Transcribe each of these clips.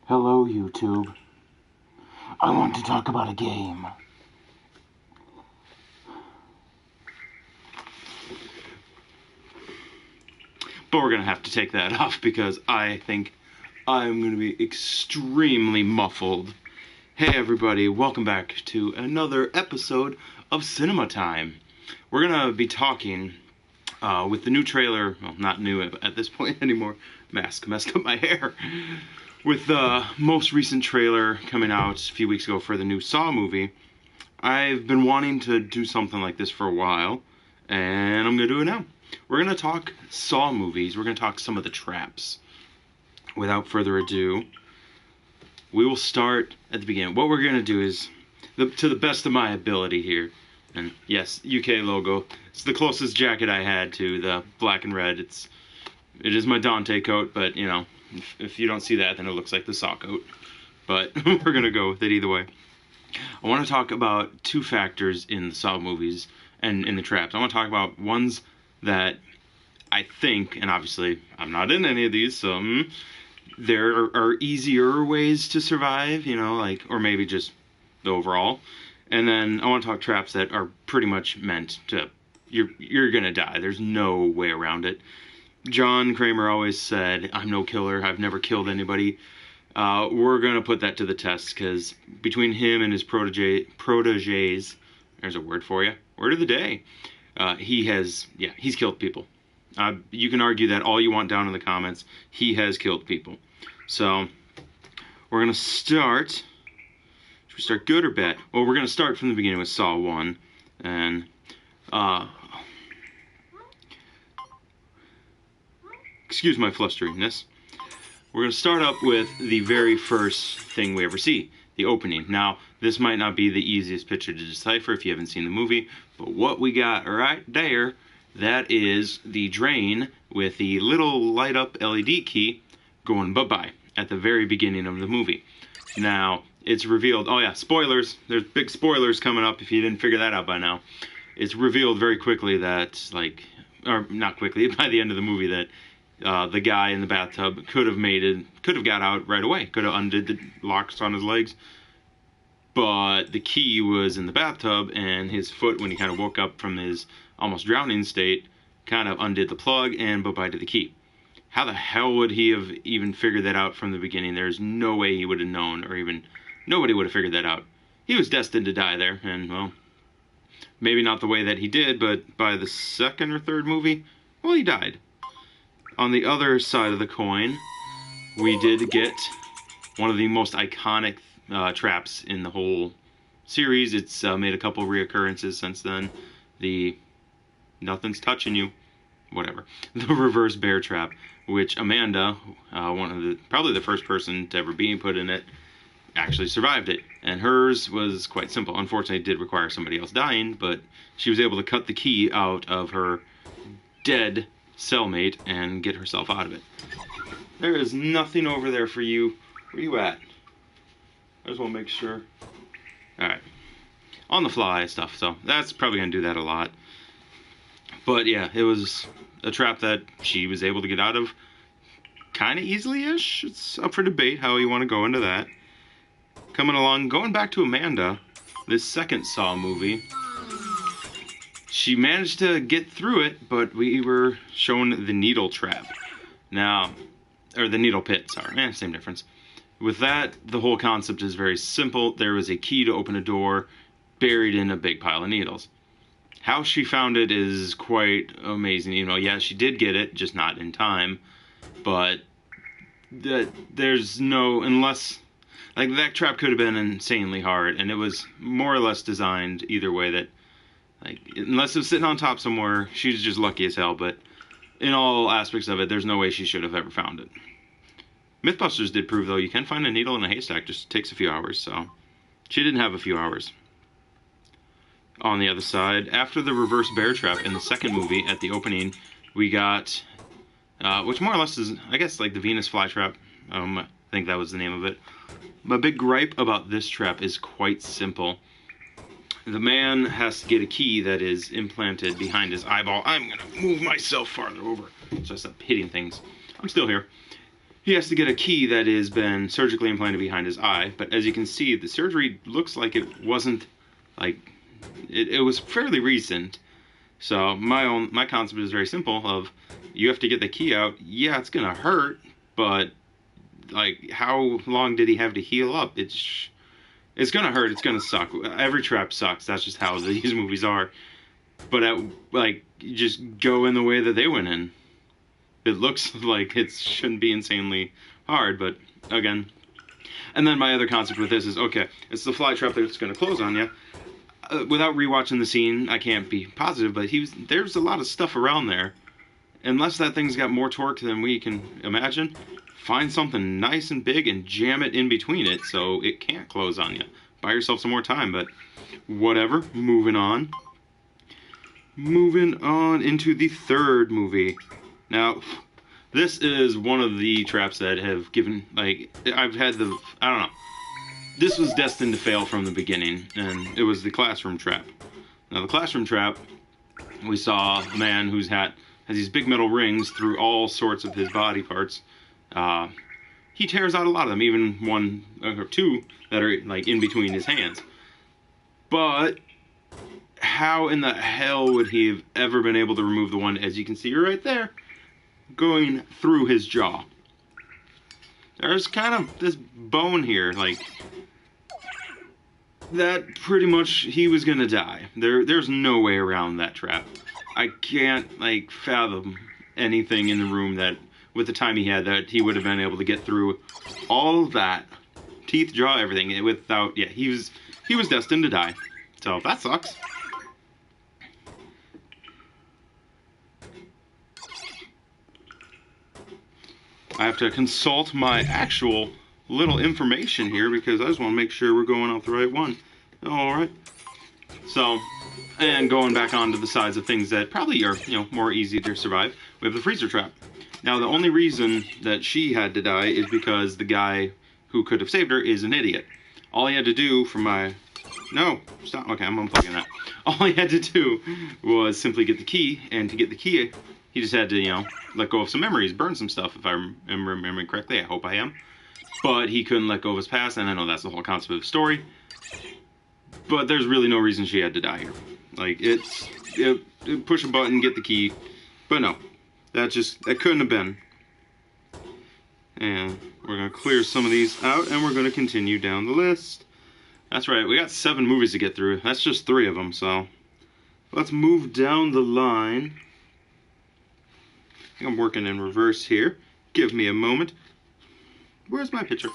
Hello, YouTube. I want to talk about a game. But we're going to have to take that off because I think I'm going to be extremely muffled. Hey everybody, welcome back to another episode of Cinema Time. We're going to be talking with the new trailer, well, not new at this point anymore, messed up my hair, with the most recent trailer coming out a few weeks ago for the new Saw movie. I've been wanting to do something like this for a while, and I'm going to do it now. We're going to talk Saw movies. We're going to talk some of the traps. Without further ado, we will start at the beginning. What we're going to do is, to the best of my ability here, and yes, UK logo. It's the closest jacket I had to the black and red. It is my Dante coat, but you know, if you don't see that, then it looks like the Saw coat. But we're going to go with it either way. I want to talk about two factors in the Saw movies and in the traps. I want to talk about ones that I think, and obviously I'm not in any of these, so there are easier ways to survive, you know, like, or maybe just the overall. And then I want to talk traps that are pretty much meant to, you're gonna die. There's no way around it. John Kramer always said, I'm no killer, I've never killed anybody. We're gonna put that to the test, because between him and his proteges, there's a word for you, word of the day, he's killed people. You can argue that all you want down in the comments. He has killed people. So, we're going to start. Should we start good or bad? Well, we're going to start from the beginning with Saw 1. And, excuse my flusteriness. We're going to start up with the very first thing we ever see, the opening. Now, this might not be the easiest picture to decipher if you haven't seen the movie, but what we got right there, that is the drain with the little light up LED key going bye-bye at the very beginning of the movie. Now, it's revealed, oh yeah, spoilers, there's big spoilers coming up if you didn't figure that out by now. It's revealed very quickly that, like, or not quickly, by the end of the movie, that the guy in the bathtub could have got out right away, could have undid the locks on his legs. But the key was in the bathtub, and his foot, when he kind of woke up from his almost drowning state, kind of undid the plug and bye-bye to the key. How the hell would he have even figured that out from the beginning? There's no way he would have known, or even nobody would have figured that out. He was destined to die there, and, well, maybe not the way that he did, but by the second or third movie, well, he died. On the other side of the coin, we did get one of the most iconic traps in the whole series. It's made a couple reoccurrences since then. The nothing's touching you, whatever. The reverse bear trap, which Amanda, probably the first person to ever be put in it, actually survived it. And hers was quite simple. Unfortunately, it did require somebody else dying, but she was able to cut the key out of her dead cellmate and get herself out of it. There is nothing over there for you. Where you at? I just want to make sure. Alright. On the fly stuff, so that's probably going to do that a lot. But yeah, it was a trap that she was able to get out of kind of easily-ish. It's up for debate how you want to go into that. Coming along, going back to Amanda, this second Saw movie, she managed to get through it, but we were shown the needle trap. Now, or the needle pit, sorry, same difference. With that, the whole concept is very simple. There was a key to open a door buried in a big pile of needles. How she found it is quite amazing. You know, yeah, she did get it, just not in time. But there's no, unless, like, that trap could have been insanely hard, and it was more or less designed either way that, like, unless it was sitting on top somewhere, she's just lucky as hell. But in all aspects of it, there's no way she should have ever found it. Mythbusters did prove, though, you can find a needle in a haystack, just takes a few hours, so she didn't have a few hours. On the other side, after the reverse bear trap in the second movie, at the opening, we got, which more or less is, I guess, like the Venus flytrap. I think that was the name of it. My big gripe about this trap is quite simple. The man has to get a key that is implanted behind his eyeball. I'm going to move myself farther over so I stop hitting things. I'm still here. he has to get a key that has been surgically implanted behind his eye. But as you can see, the surgery looks like it wasn't, like, it was fairly recent. So my concept is very simple of, you have to get the key out. Yeah, it's gonna hurt, but like, how long did he have to heal up? It's gonna hurt. It's gonna suck. Every trap sucks. That's just how these movies are. But you just go in the way that they went in. It looks like it shouldn't be insanely hard, but again. And then my other concept with this is, okay, it's the fly trap that's gonna close on you. Without rewatching the scene, I can't be positive, but there's a lot of stuff around there. Unless that thing's got more torque than we can imagine, find something nice and big and jam it in between it so it can't close on you. Buy yourself some more time, but whatever. Moving on. Moving on into the third movie. Now, this is one of the traps that have given, like, I don't know. This was destined to fail from the beginning, and it was the classroom trap. Now, the classroom trap, we saw a man whose hat has these big metal rings through all sorts of his body parts. He tears out a lot of them, even one or two that are, like, in between his hands. But how in the hell would he have ever been able to remove the one, as you can see right there, going through his jaw? There's kind of this bone here, like, that pretty much he was gonna die. There's no way around that trap. I can't, like, fathom anything in the room that, with the time he had, that he would have been able to get through all of that, teeth, jaw, everything, without, yeah, he was destined to die. So that sucks. I have to consult my actual little information here because I just want to make sure we're going off the right one. Alright. So, and going back onto the sides of things that probably are, more easy to survive, we have the freezer trap. Now, the only reason that she had to die is because the guy who could have saved her is an idiot. All he had to do for my... No, stop. Okay, I'm unplugging that. All he had to do was simply get the key, and to get the key, he just had to, let go of some memories, burn some stuff, if I am remembering correctly. I hope I am. But he couldn't let go of his past, and I know that's the whole concept of the story. But there's really no reason she had to die here. Like, push a button, get the key. But no, that couldn't have been. And we're going to clear some of these out, and we're going to continue down the list. That's right, we got 7 movies to get through. That's just 3 of them, so let's move down the line. I think I'm working in reverse here. Give me a moment. Where's my picture?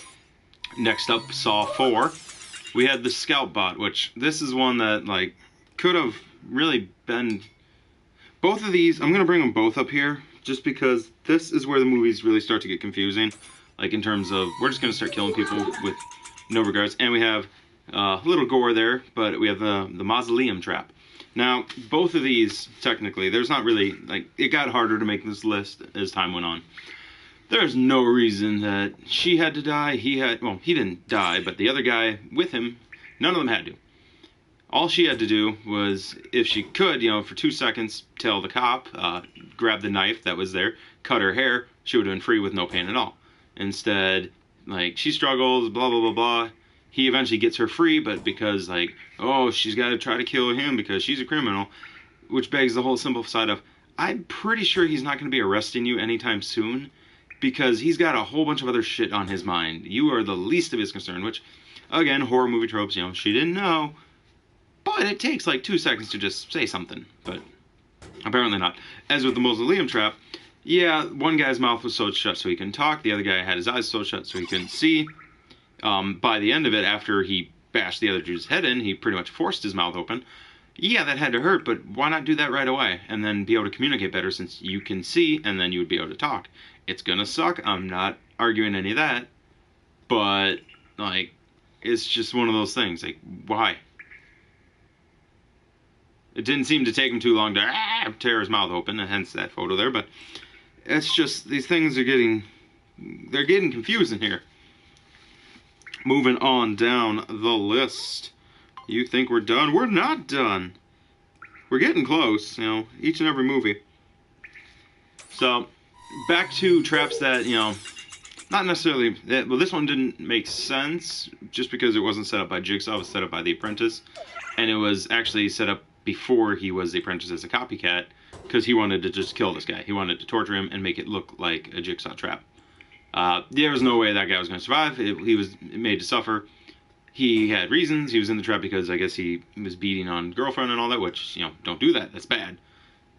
Next up, Saw 4. We had the Scout Bot, which this is one that, like, could have really been... Both of these, I'm going to bring them both up here, just because this is where the movies really start to get confusing. Like, in terms of, we're just going to start killing people with no regards. And we have a little gore there, but we have the Mausoleum Trap. Now, both of these, technically, there's not really, like, it got harder to make this list as time went on. There's no reason that she had to die. He didn't die, but the other guy with him, none of them had to. All she had to do was, if she could, for 2 seconds, tell the cop, grab the knife that was there, cut her hair, she would have been free with no pain at all. Instead, like, she struggles, blah, blah, blah, blah. He eventually gets her free, but because, like, oh, she's got to try to kill him because she's a criminal, which begs the whole simple side of, I'm pretty sure he's not going to be arresting you anytime soon, because he's got a whole bunch of other shit on his mind. You are the least of his concern, which, again, horror movie tropes, she didn't know. But it takes like 2 seconds to just say something, but apparently not. As with the Mausoleum Trap, yeah, one guy's mouth was sewed shut so he couldn't talk, the other guy had his eyes sewed shut so he couldn't see. By the end of it, after he bashed the other dude's head in, he pretty much forced his mouth open. Yeah, that had to hurt, but why not do that right away, and then be able to communicate better since you can see, and then you would be able to talk. It's gonna suck, I'm not arguing any of that, but, like, it's just one of those things, like, why? It didn't seem to take him too long to tear his mouth open, and hence that photo there, but it's just, these things are they're getting confusing here. Moving on down the list. You think we're done? We're not done. We're getting close, each and every movie. So, back to traps that, Not necessarily. Well, this one didn't make sense just because it wasn't set up by Jigsaw. It was set up by the apprentice, and it was actually set up before he was the apprentice as a copycat because he wanted to just kill this guy. He wanted to torture him and make it look like a Jigsaw trap. There was no way that guy was going to survive. He was made to suffer. He had reasons. He was in the trap because I guess he was beating on girlfriend and all that, which, you know, don't do that. That's bad.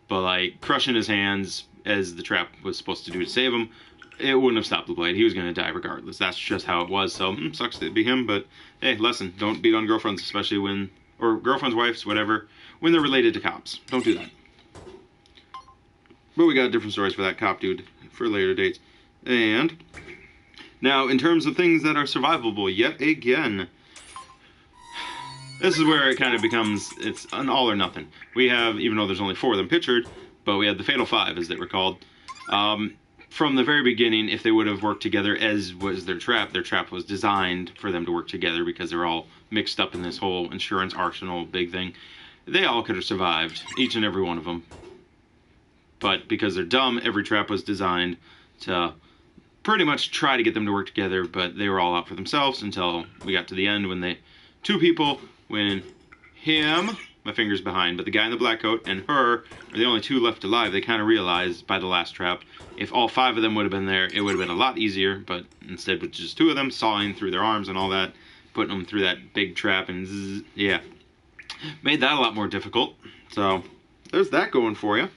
But, like, crushing his hands as the trap was supposed to do to save him, it wouldn't have stopped the blade. He was going to die regardless. That's just how it was. So, sucks to be him, but hey, lesson. Don't beat on girlfriends, especially when, or girlfriends, wives, whatever, when they're related to cops. Don't do that. But we got different stories for that cop dude for later dates. And now, in terms of things that are survivable, yet again, this is where it kind of becomes, it's an all or nothing. We have, even though there's only 4 of them pictured, but we had the Fatal 5, as they were called. From the very beginning, if they would have worked together as was their trap was designed for them to work together because they're all mixed up in this whole insurance arsenal big thing. They all could have survived, each and every one of them. But because they're dumb, every trap was designed to pretty much try to get them to work together, but they were all out for themselves until we got to the end when when him, my finger's behind, but the guy in the black coat and her are the only 2 left alive. They kind of realized by the last trap, if all 5 of them would have been there, it would have been a lot easier, but instead with just 2 of them sawing through their arms and all that, putting them through that big trap and zzz, yeah. Made that a lot more difficult. So, there's that going for you.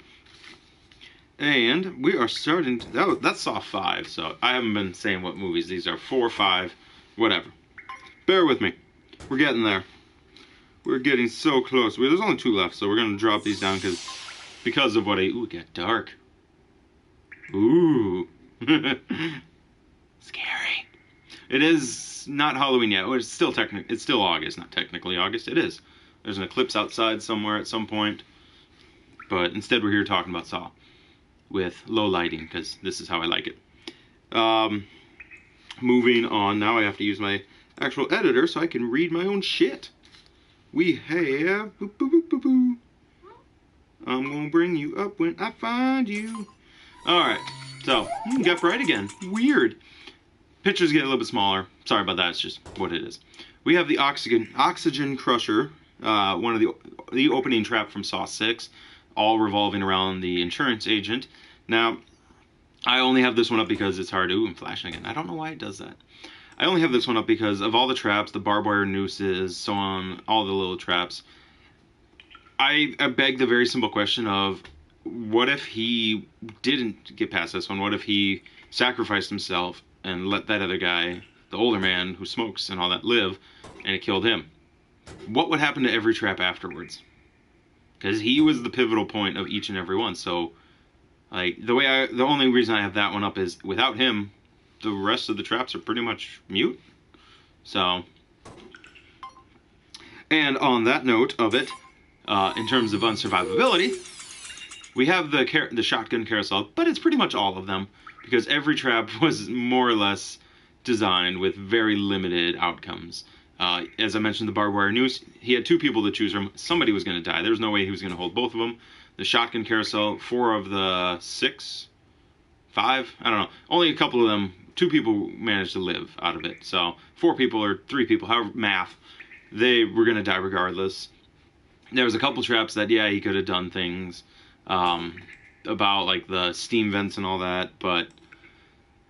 And we are starting to, that's Saw 5, so I haven't been saying what movies these are, 4, 5, whatever. Bear with me. We're getting there. We're getting so close. There's only 2 left, so we're going to drop these down because of what ooh, it got dark. Ooh. Scary. It is not Halloween yet. Well, it's still August, not technically August. It is. There's an eclipse outside somewhere at some point. But instead we're here talking about Saw with low lighting because this is how I like it. Moving on. Now I have to use my actual editor so I can read my own shit. We have I'm gonna bring you up when I find you. Alright, so got bright again. Weird. Pictures get a little bit smaller. Sorry about that, it's just what it is. We have the oxygen crusher, one of the opening trap from Saw 6, all revolving around the insurance agent. Now, I only have this one up because it's hard. Ooh, I'm flashing again. I don't know why it does that. I only have this one up because of all the traps, the barbed wire nooses, so on, all the little traps. I beg the very simple question of, what if he didn't get past this one? What if he sacrificed himself and let that other guy, the older man who smokes and all that, live, and it killed him? What would happen to every trap afterwards? Because he was the pivotal point of each and every one. So, like, the only reason I have that one up is without him, the rest of the traps are pretty much mute. So, and on that note of it, in terms of unsurvivability, we have the shotgun carousel, but it's pretty much all of them because every trap was more or less designed with very limited outcomes. As I mentioned, the barbed wire noose, he had 2 people to choose from. Somebody was going to die. There was no way he was going to hold both of them. The shotgun carousel, 4 of the 6, 5, I don't know. Only a couple of them, 2 people managed to live out of it. So 4 people or 3 people, however, math, they were going to die regardless. There was a couple traps that, yeah, he could have done things about, like, the steam vents and all that, but,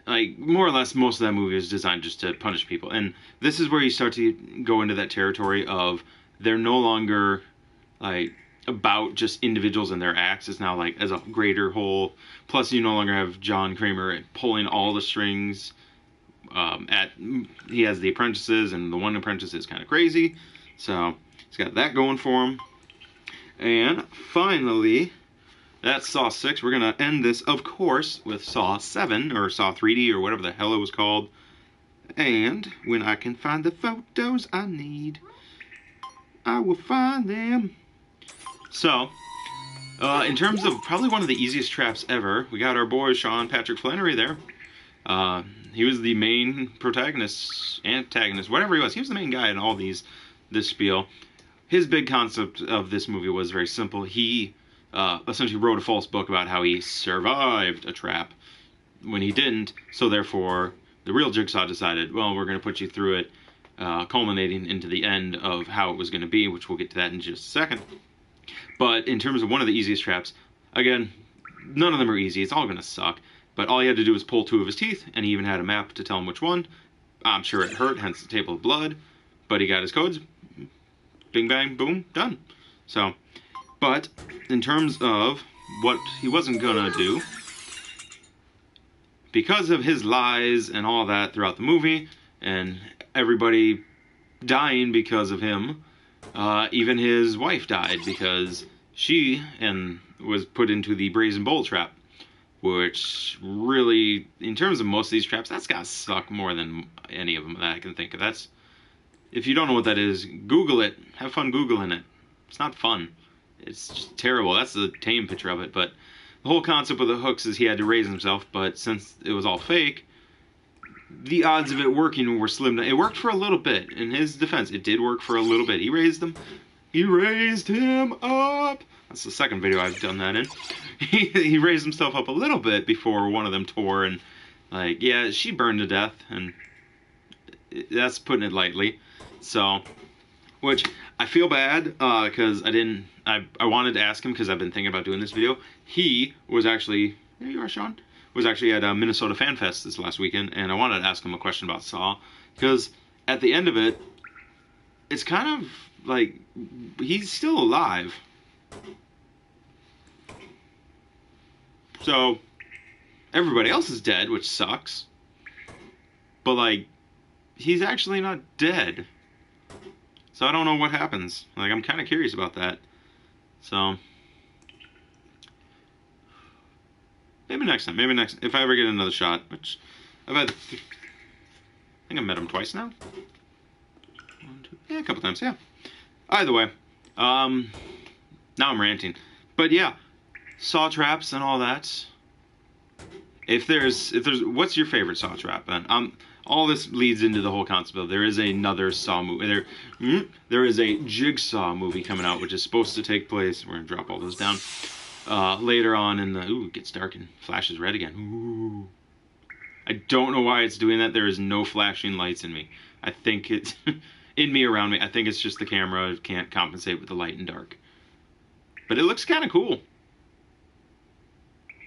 like, more or less, most of that movie is designed just to punish people. And this is where you start to go into that territory of they're no longer, like, about just individuals and their acts. It's now, like, as a greater whole. Plus, you no longer have John Kramer pulling all the strings. He has the apprentices, and the one apprentice is kind of crazy. So, he's got that going for him. And finally, that's Saw 6. We're going to end this, of course, with Saw 7, or Saw 3D, or whatever the hell it was called. And when I can find the photos I need, I will find them. So, in terms of probably one of the easiest traps ever, we got our boy Sean Patrick Flannery there. He was the main protagonist, antagonist, whatever he was. He was the main guy in all this spiel. His big concept of this movie was very simple. He essentially wrote a false book about how he survived a trap when he didn't, so therefore the real Jigsaw decided, well, we're going to put you through it, culminating into the end of how it was going to be, which we'll get to that in just a second. But in terms of one of the easiest traps, again, none of them are easy. It's all going to suck. But all he had to do was pull 2 of his teeth, and he even had a map to tell him which one. I'm sure it hurt, hence the table of blood. But he got his codes. Bing, bang, boom, done. So, but in terms of what he wasn't going to do, because of his lies and all that throughout the movie, and everybody dying because of him, even his wife died because she was put into the brazen bowl trap, which really, in terms of most of these traps, that's gotta suck more than any of them that I can think of. That's, if you don't know what that is, Google it. Have fun Googling it. It's not fun. It's just terrible. That's the tame picture of it. But the whole concept with the hooks is he had to raise himself, but since it was all fake, the odds of it working were slim. It worked for a little bit. In his defense, it did work for a little bit. He raised him. He raised him up. That's the second video I've done that in. He raised himself up a little bit before one of them tore, and like, yeah, she burned to death, and that's putting it lightly. So, which I feel bad because I wanted to ask him because I've been thinking about doing this video. He was actually, there you are, Sean, was actually at Minnesota Fan Fest this last weekend, and I wanted to ask him a question about Saw, because at the end of it, it's kind of like he's still alive. So everybody else is dead, which sucks. But like, he's actually not dead. So I don't know what happens. Like, I'm kind of curious about that. So maybe next time. Maybe next, if I ever get another shot, which I've had. I think I've met him twice now. Yeah, a couple times. Yeah. Either way, now I'm ranting. But yeah, Saw traps and all that. If there's, what's your favorite Saw trap? And all this leads into the whole concept of there is another Saw movie. There is a Jigsaw movie coming out, which is supposed to take place. We're gonna drop all those down later on in the. Ooh, it gets dark and flashes red again. Ooh. I don't know why it's doing that. There is no flashing lights in me. I think it's in me, around me. I think it's just the camera can't compensate with the light and dark. But it looks kind of cool.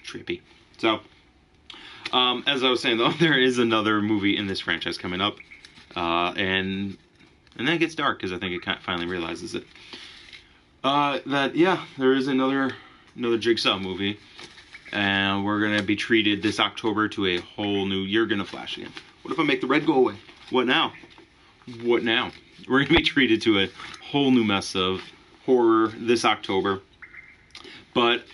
Trippy. So, as I was saying though, there is another movie in this franchise coming up, and then it gets dark because I think it finally realizes it. That yeah, there is another Jigsaw movie, and we're gonna be treated this October to a whole new. You're gonna flash again. What if I make the red go away? What now? What now? We're gonna be treated to a whole new mess of horror this October. But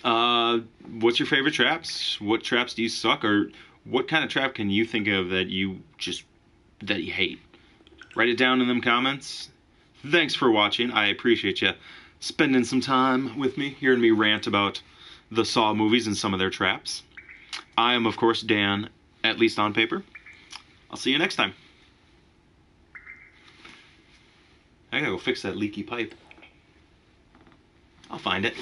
what's your favorite traps? What traps do you suck, or what kind of trap can you think of that you hate? Write it down in them comments. Thanks for watching. I appreciate you spending some time with me, hearing me rant about the Saw movies and some of their traps. I am, of course, Dan, at least on paper. I'll see you next time. I gotta go fix that leaky pipe. I'll find it.